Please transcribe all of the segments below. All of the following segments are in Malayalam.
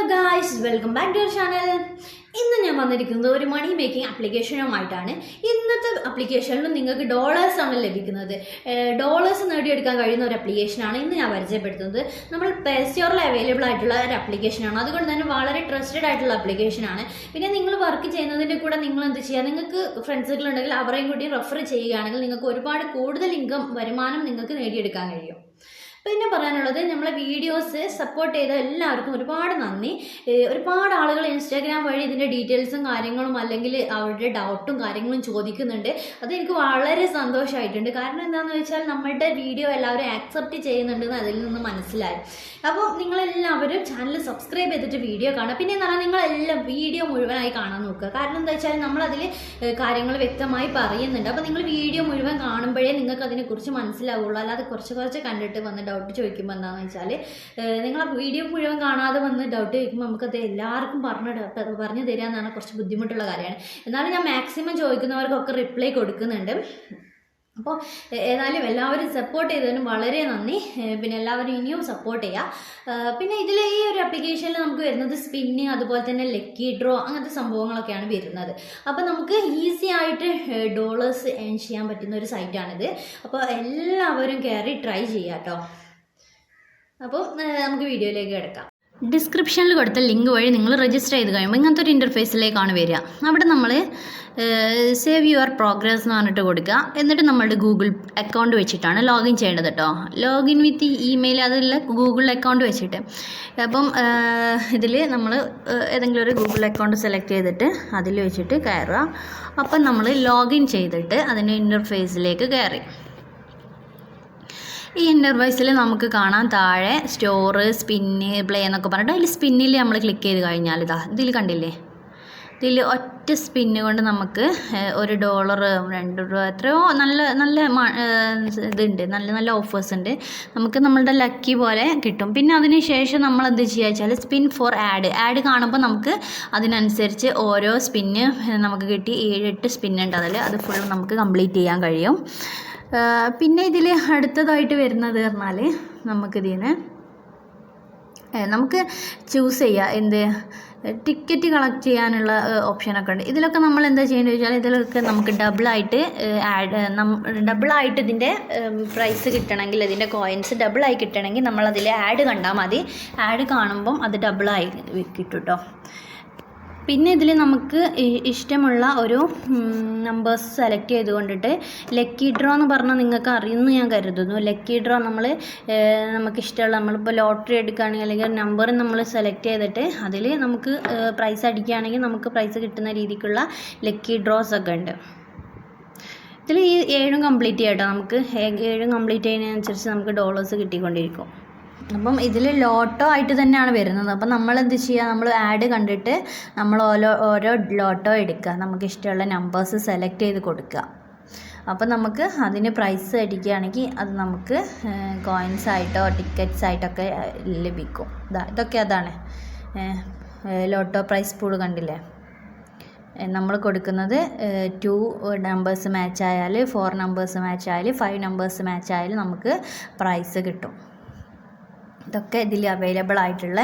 guys, welcome back to our channel. ഇന്ന് ഞാൻ വന്നിരിക്കുന്നത് ഒരു മണി മേക്കിംഗ് ആപ്ലിക്കേഷനുമായിട്ടാണ്. ഇന്നത്തെ ആപ്ലിക്കേഷനിലും നിങ്ങൾക്ക് ഡോളേഴ്സ് ആണ് ലഭിക്കുന്നത്. ഡോളേഴ്സ് നേടിയെടുക്കാൻ കഴിയുന്ന ഒരു ആപ്ലിക്കേഷനാണ് ഇന്ന് ഞാൻ പരിചയപ്പെടുത്തുന്നത്. നമ്മൾ പ്ലേ സ്റ്റോറിൽ അവൈലബിൾ ആയിട്ടുള്ള ഒരു ആപ്ലിക്കേഷനാണ്. അതുകൊണ്ട് തന്നെ വളരെ ട്രസ്റ്റഡ് ആയിട്ടുള്ള ആപ്ലിക്കേഷനാണ്. പിന്നെ നിങ്ങൾ വർക്ക് ചെയ്യുന്നതിൻ്റെ കൂടെ നിങ്ങൾ എന്ത് ചെയ്യുക, നിങ്ങൾക്ക് ഫ്രണ്ട്സുകളുണ്ടെങ്കിൽ അവരെയും കൂടി റെഫർ ചെയ്യുകയാണെങ്കിൽ നിങ്ങൾക്ക് ഒരുപാട് കൂടുതൽ വരുമാനം നിങ്ങൾക്ക് നേടിയെടുക്കാൻ കഴിയും. പിന്നെ പറയാനുള്ളത്, നമ്മളെ വീഡിയോസ് സപ്പോർട്ട് ചെയ്ത എല്ലാവർക്കും ഒരുപാട് നന്ദി. ഒരുപാട് ആളുകൾ ഇൻസ്റ്റാഗ്രാം വഴി ഇതിൻ്റെ ഡീറ്റെയിൽസും കാര്യങ്ങളും അല്ലെങ്കിൽ അവരുടെ ഡൗട്ടും കാര്യങ്ങളും ചോദിക്കുന്നുണ്ട്. അതെനിക്ക് വളരെ സന്തോഷമായിട്ടുണ്ട്. കാരണം എന്താണെന്ന് വെച്ചാൽ നമ്മളുടെ വീഡിയോ എല്ലാവരും ആക്സെപ്റ്റ് ചെയ്യുന്നുണ്ടെന്ന് അതിൽ നിന്ന് മനസ്സിലായി. അപ്പോൾ നിങ്ങളെല്ലാവരും ചാനൽ സബ്സ്ക്രൈബ് ചെയ്തിട്ട് വീഡിയോ കാണുക. പിന്നെ എന്ന് പറഞ്ഞാൽ നിങ്ങളെല്ലാം വീഡിയോ മുഴുവനായി കാണാൻ നോക്കുക. കാരണം എന്താ വെച്ചാൽ നമ്മളതിൽ കാര്യങ്ങൾ വ്യക്തമായി പറയുന്നുണ്ട്. അപ്പോൾ നിങ്ങൾ വീഡിയോ മുഴുവൻ കാണുമ്പോഴേ നിങ്ങൾക്ക് അതിനെക്കുറിച്ച് മനസ്സിലാവുള്ളൂ. അല്ലാതെ കുറച്ച് കണ്ടിട്ട് വന്ന് ഡൗട്ട് ചോദിക്കുമ്പോൾ എന്താണെന്ന് വെച്ചാൽ, നിങ്ങൾ ആ വീഡിയോ മുഴുവൻ കാണാതെ വന്ന് ഡൗട്ട് ചോദിക്കുമ്പോൾ നമുക്കത് എല്ലാവർക്കും പറഞ്ഞു തരാമെന്നാണ് കുറച്ച് ബുദ്ധിമുട്ടുള്ള കാര്യമാണ്. എന്നാലും ഞാൻ മാക്സിമം ചോദിക്കുന്നവർക്കൊക്കെ റിപ്ലൈ കൊടുക്കുന്നുണ്ട്. അപ്പോൾ ഏതായാലും എല്ലാവരും സപ്പോർട്ട് ചെയ്തതിനും വളരെ നന്ദി. പിന്നെ എല്ലാവരും ഇനിയും സപ്പോർട്ട് ചെയ്യുക. പിന്നെ ഇതിൽ ഈ ഒരു ആപ്ലിക്കേഷനിൽ നമുക്ക് വരുന്നത് സ്പിന്ന്, അതുപോലെ തന്നെ ലക്കി ഡ്രോ, അങ്ങനത്തെ സംഭവങ്ങളൊക്കെയാണ് വരുന്നത്. അപ്പോൾ നമുക്ക് ഈസി ആയിട്ട് ഡോളേഴ്സ് ഏൺ ചെയ്യാൻ പറ്റുന്ന ഒരു സൈറ്റാണിത്. അപ്പോൾ എല്ലാവരും കയറി ട്രൈ ചെയ്യാം കേട്ടോ. അപ്പോൾ നമുക്ക് വീഡിയോയിലേക്ക് കിടക്കാം. ഡിസ്ക്രിപ്ഷനിൽ കൊടുത്ത ലിങ്ക് വഴി നിങ്ങൾ രജിസ്റ്റർ ചെയ്ത് കഴിയുമ്പോൾ ഇങ്ങനത്തെ ഒരു ഇൻ്റർഫേസിലേക്കാണ് വരിക. അവിടെ നമ്മൾ സേവ് യുവർ പ്രോഗ്രസ് എന്ന് പറഞ്ഞിട്ട് കൊടുക്കുക. എന്നിട്ട് നമ്മളുടെ ഗൂഗിൾ അക്കൗണ്ട് വെച്ചിട്ടാണ് ലോഗിൻ ചെയ്യേണ്ടത് കേട്ടോ. ലോഗിൻ വിത്ത് ഇമെയിൽ, അതിലുള്ള ഗൂഗിൾ അക്കൗണ്ട് വെച്ചിട്ട്. അപ്പം ഇതിൽ നമ്മൾ ഏതെങ്കിലും ഒരു ഗൂഗിൾ അക്കൗണ്ട് സെലക്ട് ചെയ്തിട്ട് അതിൽ വെച്ചിട്ട് കയറുക. അപ്പം നമ്മൾ ലോഗിൻ ചെയ്തിട്ട് അതിൻ്റെ ഇൻ്റർഫേസിലേക്ക് കയറി. ഈ ഇൻ്റർവൈസിൽ നമുക്ക് കാണാൻ താഴെ സ്റ്റോറ്, സ്പിന്ന്, പ്ലേ എന്നൊക്കെ പറഞ്ഞിട്ട് അതിൽ സ്പിന്നിൽ നമ്മൾ ക്ലിക്ക് ചെയ്ത് കഴിഞ്ഞാൽ ഇതിൽ കണ്ടില്ലേ, ഇതിൽ ഒറ്റ സ്പിന്ന് കൊണ്ട് നമുക്ക് $1, $2, എത്രയോ നല്ല ഇതുണ്ട്, നല്ല ഓഫേഴ്സ് ഉണ്ട്. നമുക്ക് നമ്മളുടെ ലക്കി പോലെ കിട്ടും. പിന്നെ അതിന് ശേഷം നമ്മൾ എന്ത് ചെയ്യുക വെച്ചാൽ സ്പിൻ ഫോർ ആഡ് കാണുമ്പോൾ നമുക്ക് അതിനനുസരിച്ച് ഓരോ സ്പിന്ന് നമുക്ക് കിട്ടി 7-8 സ്പിന്നുണ്ട് അതിൽ. അത് ഫുൾ നമുക്ക് കംപ്ലീറ്റ് ചെയ്യാൻ കഴിയും. പിന്നെ ഇതിൽ അടുത്തതായിട്ട് വരുന്നത് പറഞ്ഞാൽ നമുക്ക് ചൂസ് ചെയ്യാം എന്ത് ടിക്കറ്റ് കളക്ട് ചെയ്യാനുള്ള ഓപ്ഷനൊക്കെ ഉണ്ട്. ഇതിലൊക്കെ നമ്മൾ എന്താ ചെയ്യേണ്ടത് വെച്ചാൽ, ഇതിലൊക്കെ നമുക്ക് ഡബിളായിട്ട് ഇതിൻ്റെ പ്രൈസ് കിട്ടണമെങ്കിൽ, ഇതിൻ്റെ കോയിൻസ് ഡബിളായി കിട്ടണമെങ്കിൽ നമ്മളതിൽ ആഡ് കണ്ടാൽ മതി. ആഡ് കാണുമ്പം അത് ഡബിളായി കിട്ടും കേട്ടോ. പിന്നെ ഇതിൽ നമുക്ക് ഇഷ്ടമുള്ള ഒരു നമ്പേഴ്സ് സെലക്ട് ചെയ്തുകൊണ്ടിട്ട് ലക്കി ഡ്രോ എന്ന് പറഞ്ഞാൽ നിങ്ങൾക്ക് അറിയുമെന്ന് ഞാൻ കരുതുന്നു. ലക്കി ഡ്രോ നമുക്കിഷ്ടമുള്ള, നമ്മളിപ്പോൾ ലോട്ടറി എടുക്കുകയാണെങ്കിൽ അല്ലെങ്കിൽ നമ്പർ നമ്മൾ സെലക്ട് ചെയ്തിട്ട് അതിൽ നമുക്ക് പ്രൈസ് അടിക്കുകയാണെങ്കിൽ നമുക്ക് പ്രൈസ് കിട്ടുന്ന രീതിക്കുള്ള ലക്കി ഡ്രോസ് ഒക്കെ ഉണ്ട്. ഇതിൽ ഈ 7 കംപ്ലീറ്റ് ചെയ്യാം കേട്ടോ. നമുക്ക് 7 കംപ്ലീറ്റ് ചെയ്യുന്നതിനനുസരിച്ച് നമുക്ക് ഡോളേഴ്സ് കിട്ടിക്കൊണ്ടിരിക്കും. അപ്പം ഇതിൽ ലോട്ടോ ആയിട്ട് തന്നെയാണ് വരുന്നത്. അപ്പം നമ്മളെന്ത് ചെയ്യുക, നമ്മൾ ആഡ് കണ്ടിട്ട് നമ്മൾ ഓരോ ലോട്ടോ എടുക്കുക. നമുക്ക് ഇഷ്ടമുള്ള നമ്പേഴ്സ് സെലക്ട് ചെയ്ത് കൊടുക്കുക. അപ്പം നമുക്ക് അതിന് പ്രൈസ് അടിക്കുകയാണെങ്കിൽ അത് നമുക്ക് കോയിൻസ് ആയിട്ടോ ടിക്കറ്റ്സ് ആയിട്ടൊക്കെ ലഭിക്കും. ഇതൊക്കെ അതാണ് ലോട്ടോ പ്രൈസ് പൂൾ കണ്ടില്ലേ. നമ്മൾ കൊടുക്കുന്നത് 2 നമ്പേഴ്സ് മാച്ച് ആയാൽ, 4 നമ്പേഴ്സ് മാച്ച് ആയാൽ, 5 നമ്പേഴ്സ് മാച്ച് ആയാൽ നമുക്ക് പ്രൈസ് കിട്ടും. ഇതൊക്കെ ഇതിൽ അവൈലബിൾ ആയിട്ടുള്ള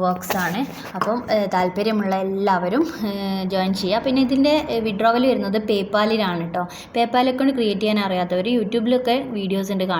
വർക്ക്സാണ്. അപ്പം താല്പര്യമുള്ള എല്ലാവരും ജോയിൻ ചെയ്യുക. പിന്നെ ഇതിൻ്റെ വിഡ്രോവൽ വരുന്നത് പേപ്പാലിലാണ് കേട്ടോ. പേപ്പാലൊക്കെ ക്രിയേറ്റ് ചെയ്യാൻ അറിയാത്തവർ യൂട്യൂബിലൊക്കെ വീഡിയോസ് ഉണ്ട്.